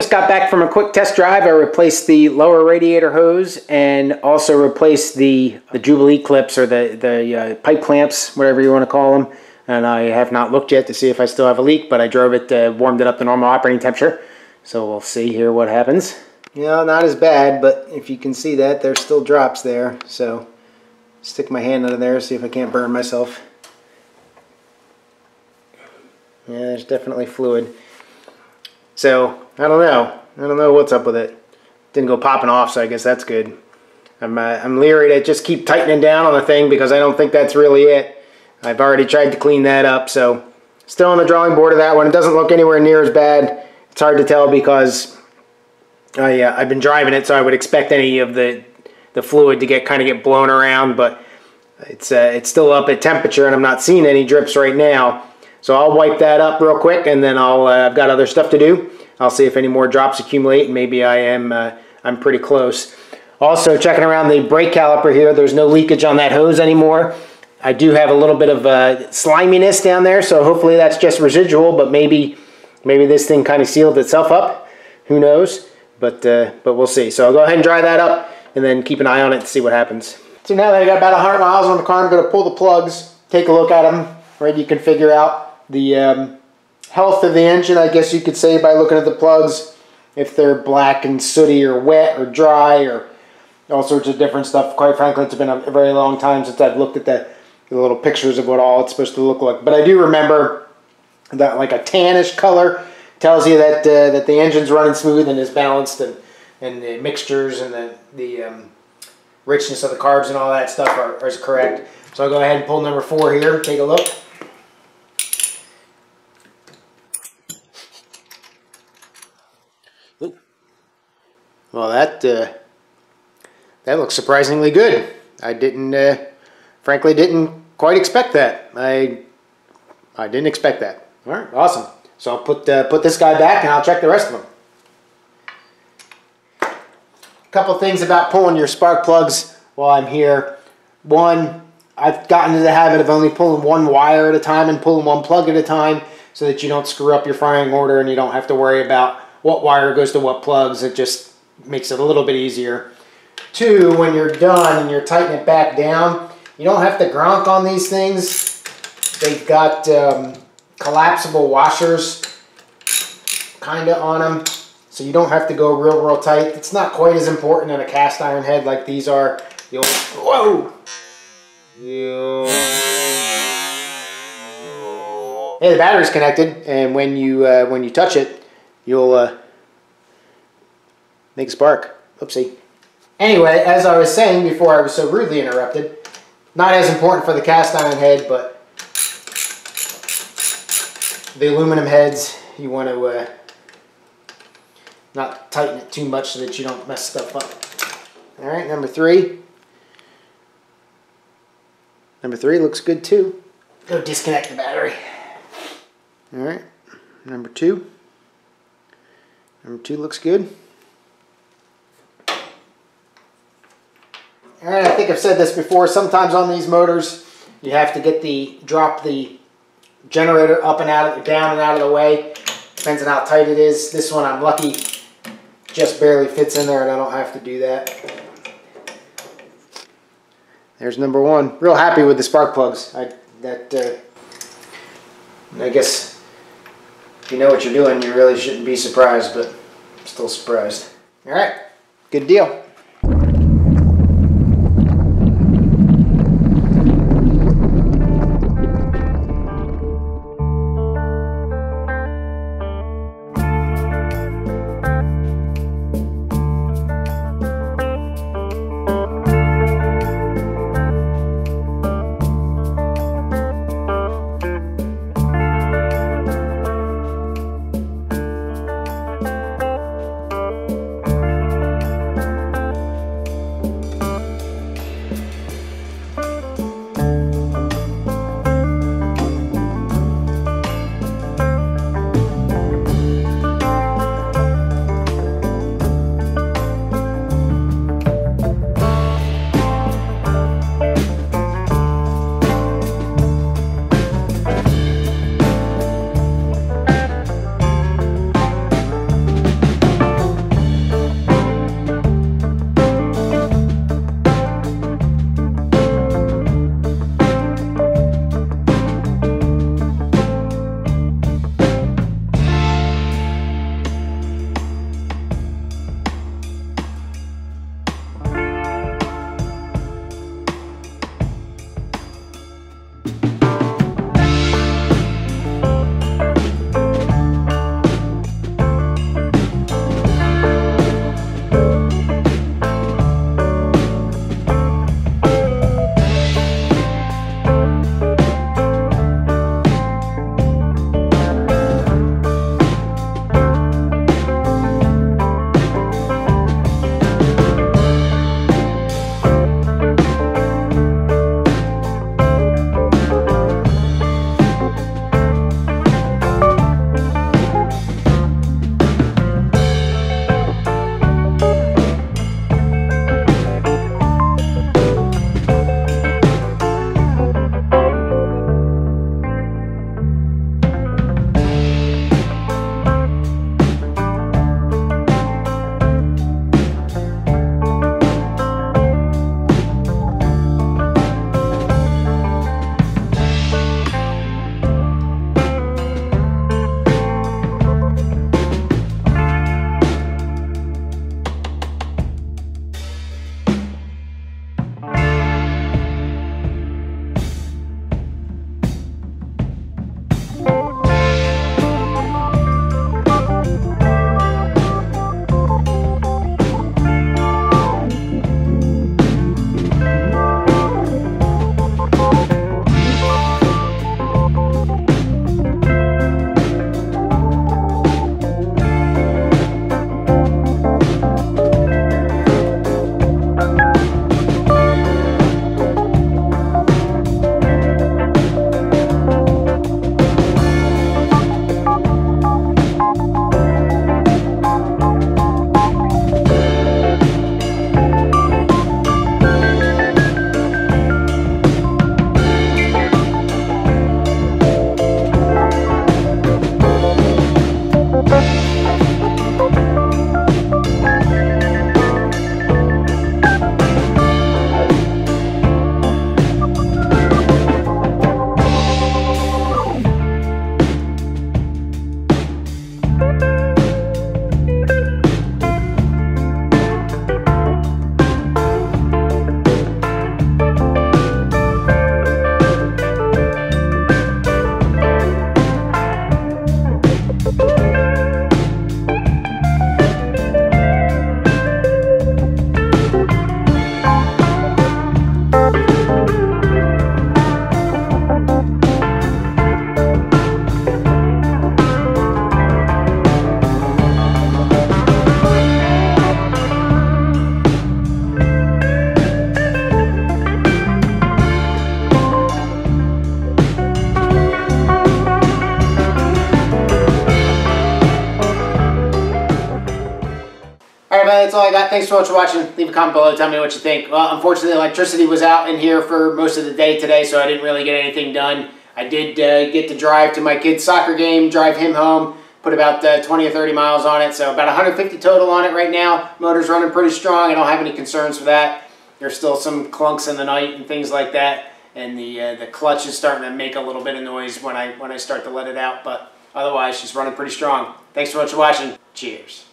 just got back from a quick test drive. I replaced the lower radiator hose and also replaced the Jubilee clips, or the pipe clamps, whatever you want to call them. And I have not looked yet to see if I still have a leak, but I drove it, warmed it up to normal operating temperature. So we'll see here what happens. You know, not as bad, but if you can see that, there's still drops there. So stick my hand under there, see if I can't burn myself. Yeah, there's definitely fluid. So, I don't know. I don't know what's up with it. Didn't go popping off, so I guess that's good. I'm leery to just keep tightening down on the thing because I don't think that's really it. I've already tried to clean that up, so still on the drawing board of that one. It doesn't look anywhere near as bad. It's hard to tell because I've been driving it, so I would expect any of the fluid to kind of get blown around, but it's still up at temperature, and I'm not seeing any drips right now. So I'll wipe that up real quick, and then I've got other stuff to do. I'll see if any more drops accumulate, and maybe I'm pretty close. Also, checking around the brake caliper here, there's no leakage on that hose anymore. I do have a little bit of sliminess down there, so hopefully that's just residual, but maybe this thing kind of sealed itself up. Who knows? But we'll see. So I'll go ahead and dry that up, and then keep an eye on it to see what happens. So now that I got about 100 miles on the car, I'm going to pull the plugs, take a look at them. Right, you can figure out the health of the engine, I guess you could say, by looking at the plugs. If they're black and sooty or wet or dry or all sorts of different stuff. Quite frankly, it's been a very long time since I've looked at the little pictures of what all it's supposed to look like. But I do remember that like a tannish color tells you that that the engine's running smooth and is balanced, and the mixtures and the richness of the carbs and all that stuff is correct. So I'll go ahead and pull number 4 here, take a look. Ooh. Well, that looks surprisingly good. I frankly didn't quite expect that. I didn't expect that. All right, awesome. So I'll put this guy back, and I'll check the rest of them. A couple things about pulling your spark plugs while I'm here. One, I've gotten into the habit of only pulling one wire at a time and pulling one plug at a time, so that you don't screw up your firing order and you don't have to worry about what wire goes to what plugs. It just makes it a little bit easier. 2, when you're done and you're tightening it back down, you don't have to gronk on these things. They've got collapsible washers kind of on them, so you don't have to go real tight. It's not quite as important in a cast iron head like these are. You'll, whoa! Hey, the battery's connected, and when you touch it, you'll make a spark. Oopsie. Anyway, as I was saying before I was so rudely interrupted, not as important for the cast iron head, but the aluminum heads, you want to not tighten it too much so that you don't mess stuff up. All right, number 3. Number 3 looks good too. Go disconnect the battery. All right, number 2. Number 2 looks good. All right, I think I've said this before. Sometimes on these motors, you have to drop the generator up and down and out of the way. Depends on how tight it is. This one, I'm lucky, just barely fits in there, and I don't have to do that. There's number 1. Real happy with the spark plugs. I guess if you know what you're doing, you really shouldn't be surprised, but I'm still surprised. All right, good deal. thanks so much for watching. Leave a comment below. Tell me what you think. Well, unfortunately, electricity was out in here for most of the day today, so I didn't really get anything done. I did get to drive to my kid's soccer game, drive him home, put about 20 or 30 miles on it, so about 150 total on it right now. Motor's running pretty strong. I don't have any concerns for that. There's still some clunks in the night and things like that, and the clutch is starting to make a little bit of noise when I start to let it out, but otherwise she's running pretty strong. Thanks so much for watching. Cheers.